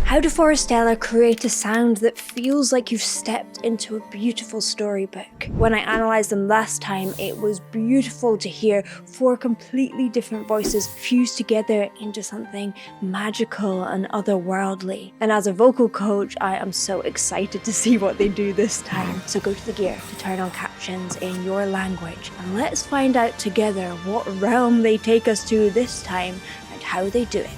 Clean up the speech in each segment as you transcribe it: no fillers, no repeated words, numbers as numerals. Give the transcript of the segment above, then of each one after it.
How do Forestella create a sound that feels like you've stepped into a beautiful storybook? When I analysed them last time, it was beautiful to hear 4 completely different voices fused together into something magical and otherworldly. And as a vocal coach, I am so excited to see what they do this time. So go to the gear to turn on captions in your language, and let's find out together what realm they take us to this time and how they do it.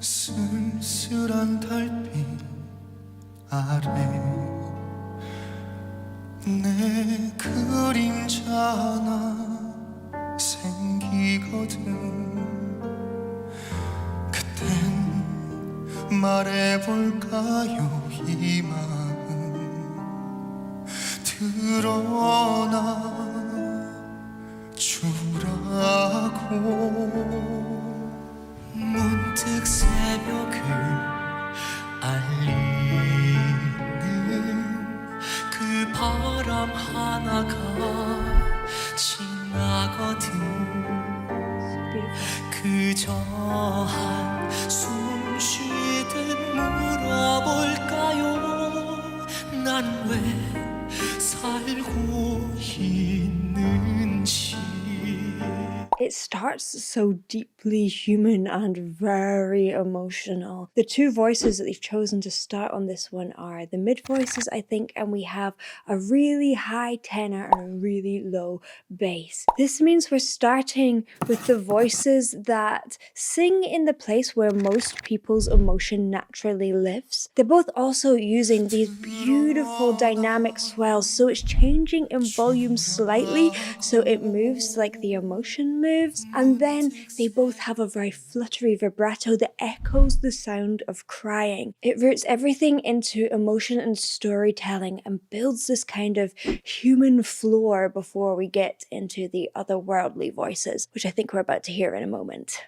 쓸쓸한 달빛 아래 내 그림자 하나 생기거든. 그땐 말해볼까요 이 마음 드러나 주라고. 문득 새벽을 알리는 그 바람 하나가 지나거든. 그저 한숨 쉬듯 물어볼까요 난 왜 살고 있는지. It starts so deeply human and very emotional. The 2 voices that they've chosen to start on this one are the mid voices, I think, and we have a really high tenor and a really low bass. This means we're starting with the voices that sing in the place where most people's emotion naturally lives. They're both also using these beautiful dynamic swells, so it's changing in volume slightly, so it moves like the emotion moves. And then they both have a very fluttery vibrato that echoes the sound of crying. It roots everything into emotion and storytelling and builds this kind of human floor before we get into the otherworldly voices, which I think we're about to hear in a moment.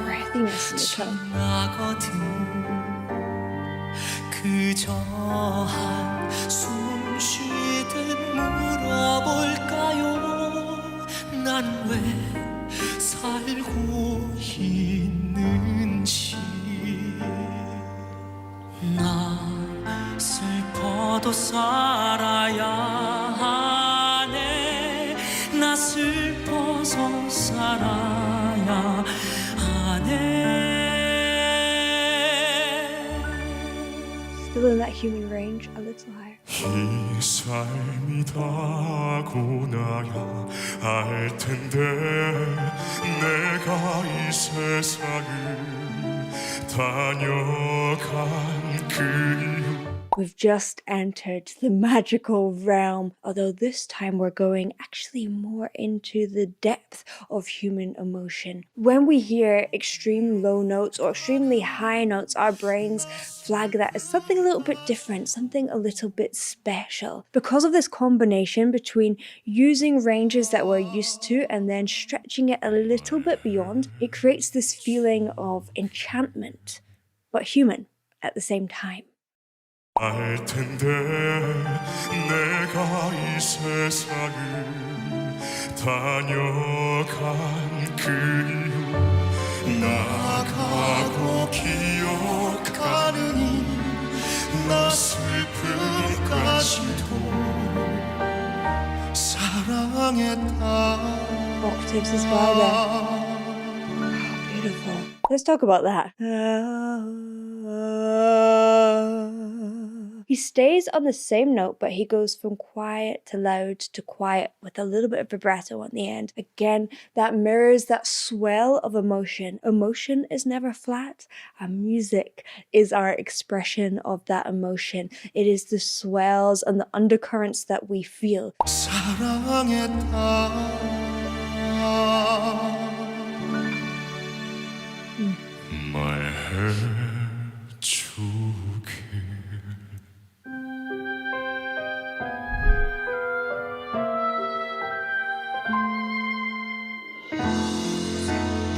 Breathiness in the tone. 그저 한숨 쉬듯 물어볼까요 난 왜 살고 있는지. 나 슬퍼도 살아야 하네. 나 슬퍼서 살아야 하네. Still in that human range, a little higher. 이 삶이 다 고나야 할 텐데 내가 이 세상을 다녀간 그 이유. We've just entered the magical realm, although this time we're going actually more into the depth of human emotion. When we hear extreme low notes or extremely high notes, our brains flag that as something a little bit different, something a little bit special. Because of this combination between using ranges that we're used to and then stretching it a little bit beyond, it creates this feeling of enchantment, but human at the same time. 알 텐데 내가 이 세상을 다녀간 그 이유. 나가고 기억하느니 나 슬픔까지도 사랑했다. Octaves as well there. Oh, beautiful. Let's talk about that. He stays on the same note, but he goes from quiet to loud to quiet with a little bit of vibrato on the end. Again, that mirrors that swell of emotion. Emotion is never flat, and music is our expression of that emotion. It is the swells and the undercurrents that we feel. My head 주게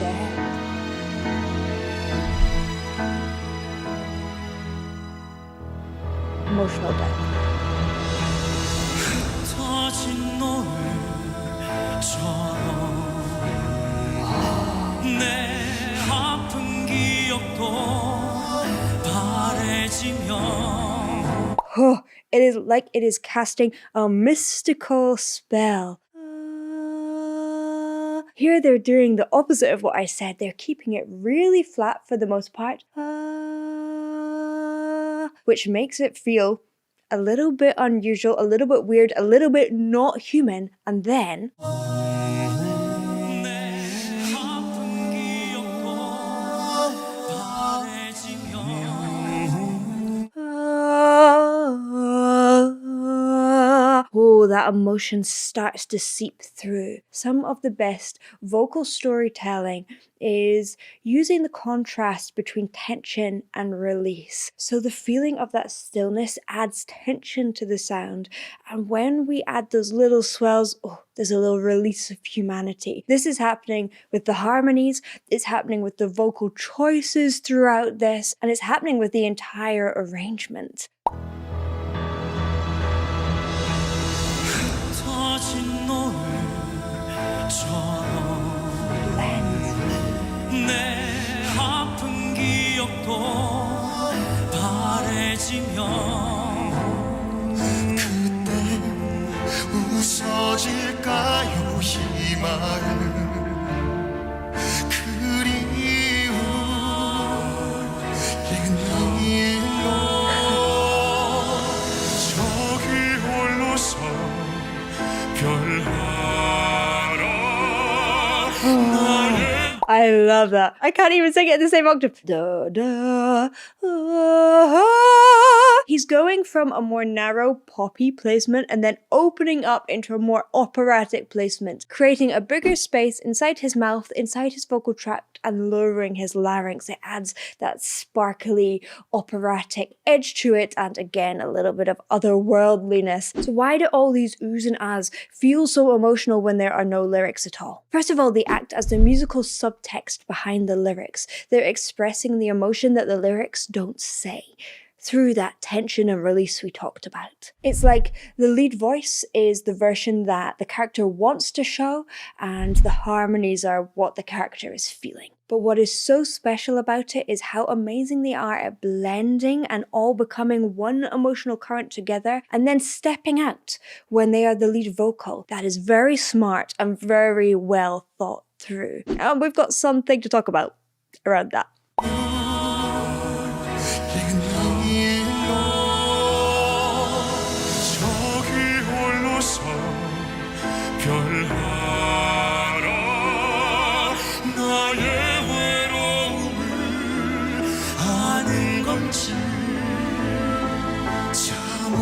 Death. Emotional death. 터진 노을처럼 내 아픈 기억도 바래지며 Oh, it is like it is casting a mystical spell. Here they're doing the opposite of what I said. They're keeping it really flat for the most part, which makes it feel a little bit unusual, a little bit weird, a little bit not human, and then oh, that emotion starts to seep through. Some of the best vocal storytelling is using the contrast between tension and release. So the feeling of that stillness adds tension to the sound. And when we add those little swells, oh, there's a little release of humanity. This is happening with the harmonies, it's happening with the vocal choices throughout this, and it's happening with the entire arrangement. 터진 노을처럼 Blends. 내 아픈 기억도 바래지며 그때 웃어질까요 희망은 그리운 옛일로 저기 홀로서 별하라 나의 I love that. I can't even sing it in the same octave. Da, da, ah. He's going from a more narrow poppy placement and then opening up into a more operatic placement, creating a bigger space inside his mouth, inside his vocal tract, and lowering his larynx. It adds that sparkly operatic edge to it, and again, a little bit of otherworldliness. So why do all these oohs and ahs feel so emotional when there are no lyrics at all? First of all, they act as the musical subtext behind the lyrics. They're expressing the emotion that the lyrics don't say through that tension and release we talked about. It's like the lead voice is the version that the character wants to show, and the harmonies are what the character is feeling. But what is so special about it is how amazing they are at blending and all becoming one emotional current together and then stepping out when they are the lead vocal. That is very smart and very well thought through. And we've got something to talk about around that. 저기 홀로서 별하라 나의 외로움을 아는 건지 차마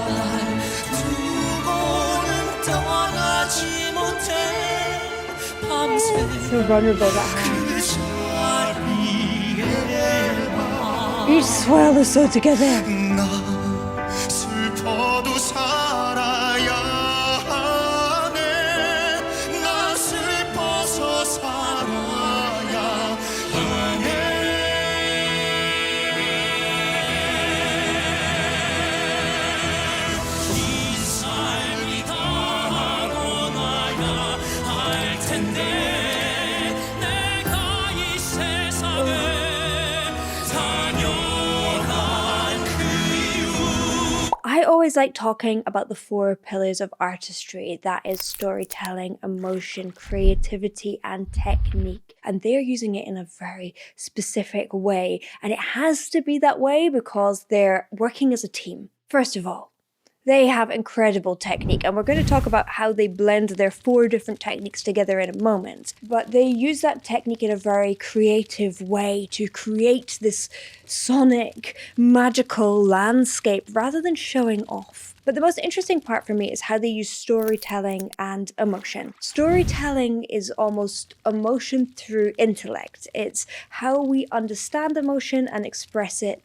날 두고는 떠나지 못해 밤새 So vulnerable that hand. 그 자리에만 Each swell is so together. 나 슬퍼도 살아야 하네 나 슬퍼서 살아야 하네 이 삶이 다하고 나야 할 텐데 내가 이 세상에 다녀간 그 이유 I always like talking about the 4 pillars of artistry. That is storytelling, emotion, creativity, and technique. And they're using it in a very specific way. And it has to be that way because they're working as a team. First of all, They have incredible technique, and we're going to talk about how they blend their 4 different techniques together in a moment. But they use that technique in a very creative way to create this sonic, magical landscape rather than showing off. But the most interesting part for me is how they use storytelling and emotion. Storytelling is almost emotion through intellect. It's how we understand emotion and express it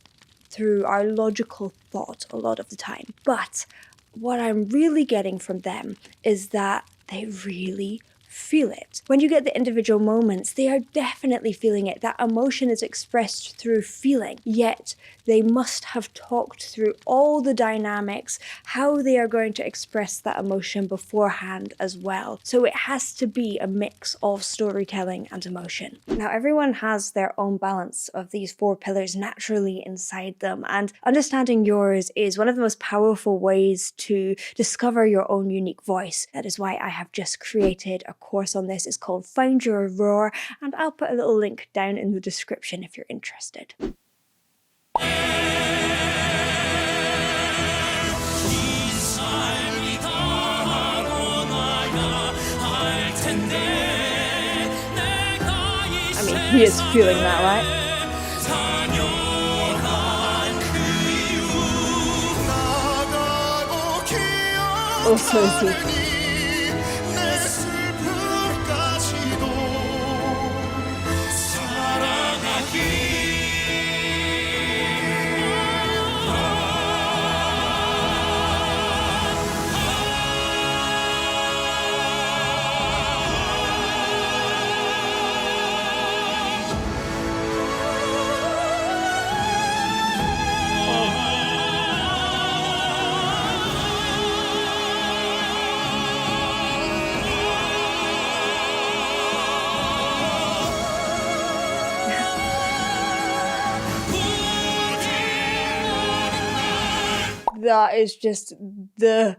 through our logical thought a lot of the time. But what I'm really getting from them is that they really feel it. When you get the individual moments, they are definitely feeling it. That emotion is expressed through feeling, yet they must have talked through all the dynamics, how they are going to express that emotion beforehand as well. So it has to be a mix of storytelling and emotion. Now, everyone has their own balance of these 4 pillars naturally inside them, and understanding yours is one of the most powerful ways to discover your own unique voice. That is why I have just created a course on this. It's called Find Your Roar, and I'll put a little link down in the description if you're interested. I mean, he is feeling that, right? Also is he. That is just the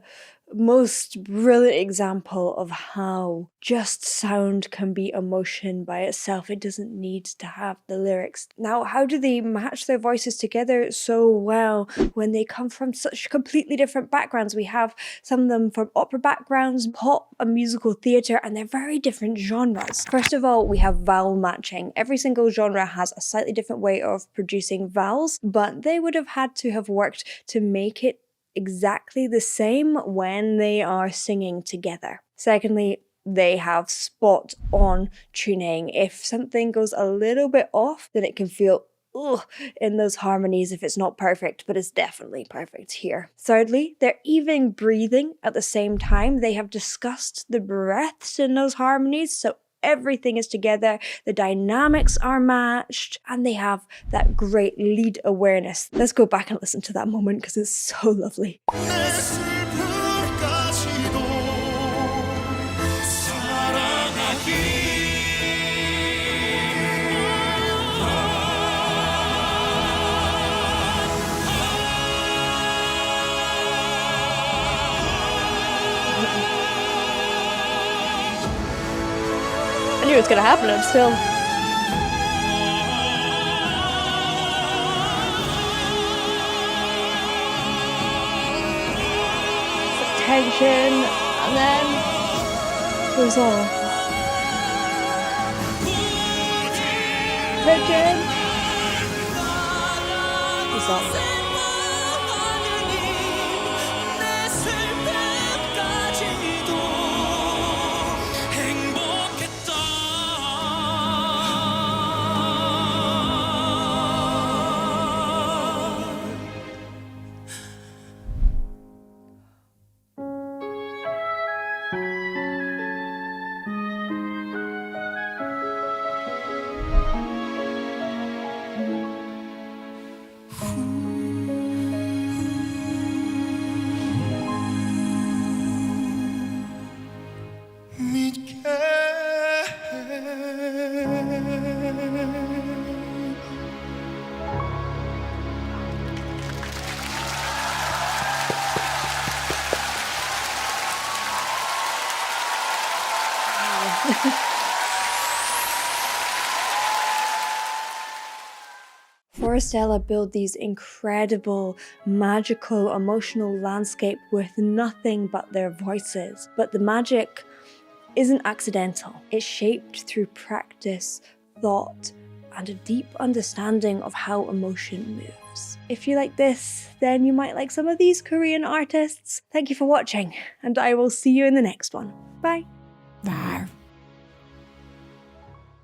most brilliant example of how just sound can be emotion by itself. It doesn't need to have the lyrics. Now, how do they match their voices together so well when they come from such completely different backgrounds? We have some of them from opera backgrounds, pop, and musical theatre, and they're very different genres. First of all, we have vowel matching. Every single genre has a slightly different way of producing vowels, but they would have had to have worked to make it exactly the same when they are singing together. Secondly, they have spot on tuning. If something goes a little bit off, then it can feel in those harmonies if it's not perfect, but it's definitely perfect here. Thirdly, they're even breathing at the same time. They have discussed the breaths in those harmonies, so everything is together, the dynamics are matched, and they have that great lead awareness. Let's go back and listen to that moment because it's so lovely. I knew it was gonna happen, I'm still. Tension, and then goes on. Tension. Goes on. Forestella build these incredible, magical, emotional landscape with nothing but their voices. But the magic isn't accidental. It's shaped through practice, thought, and a deep understanding of how emotion moves. If you like this, then you might like some of these Korean artists. Thank you for watching, and I will see you in the next one. Bye!